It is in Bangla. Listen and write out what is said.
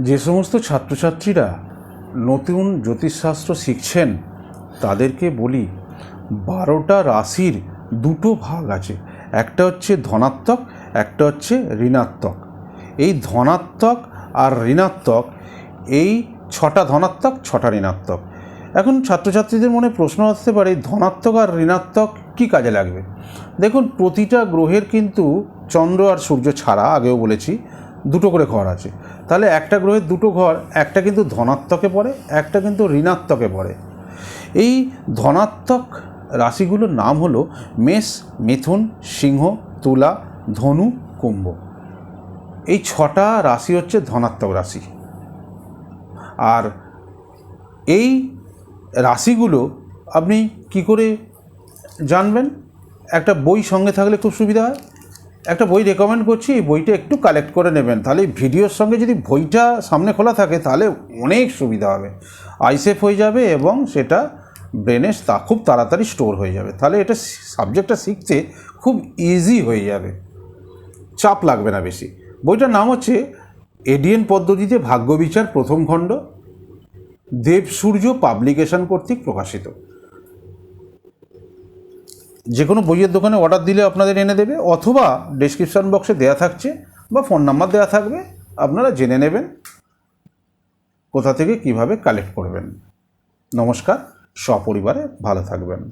যে সমস্ত ছাত্রছাত্রীরা নতুন জ্যোতিষশাস্ত্র শিখছেন তাদেরকে বলি 12টা রাশির দুটো ভাগ আছে, একটা হচ্ছে ধনাত্মক, একটা হচ্ছে ঋণাত্মক। এই ধনাত্মক আর ঋণাত্মক, এই 6টা ধনাত্মক 6টা ঋণাত্মক। এখন ছাত্রছাত্রীদের মনে প্রশ্ন আসতে পারে ধনাত্মক আর ঋণাত্মক কী কাজে লাগবে। দেখুন, প্রতিটা গ্রহের কিন্তু চন্দ্র আর সূর্য ছাড়া, আগেও বলেছি, দুটো করে ঘর আছে। তাহলে একটা গ্রহের দুটো ঘর, একটা কিন্তু ধনাত্মকে পড়ে, একটা কিন্তু ঋণাত্মকে পড়ে। এই ধনাত্মক রাশিগুলোর নাম হলো মেষ, মিথুন, সিংহ, তুলা, ধনু, কুম্ভ। এই 6টা রাশি হচ্ছে ধনাত্মক রাশি। আর এই রাশিগুলো আপনি কি করে জানবেন? একটা বই সঙ্গে থাকলে খুব সুবিধা হয়। একটা বই রেকমেন্ড করছি, এই বইটা একটু কালেক্ট করে নেবেন, তাহলে ভিডিওর সঙ্গে যদি বইটা সামনে খোলা থাকে তাহলে অনেক সুবিধা হবে, আইসেফ হয়ে যাবে এবং সেটা ব্রেনে খুব তাড়াতাড়ি স্টোর হয়ে যাবে। তাহলে এটা সাবজেক্টটা শিখতে খুব ইজি হয়ে যাবে, চাপ লাগবে না বেশি। বইটার নাম হচ্ছে এডিএন পদ্ধতিতে ভাগ্যবিচার প্রথম খণ্ড, দেবসূর্য পাবলিকেশন কর্তৃক প্রকাশিত। যে কোনো বইয়ের দোকানে অর্ডার দিলে আপনাদের এনে দেবে, অথবা ডেসক্রিপশন বক্সে দেওয়া থাকছে বা ফোন নাম্বার দেওয়া থাকবে, আপনারা জেনে নেবেন কোথা থেকে কিভাবে কালেক্ট করবেন। নমস্কার, সপরিবারে ভালো থাকবেন।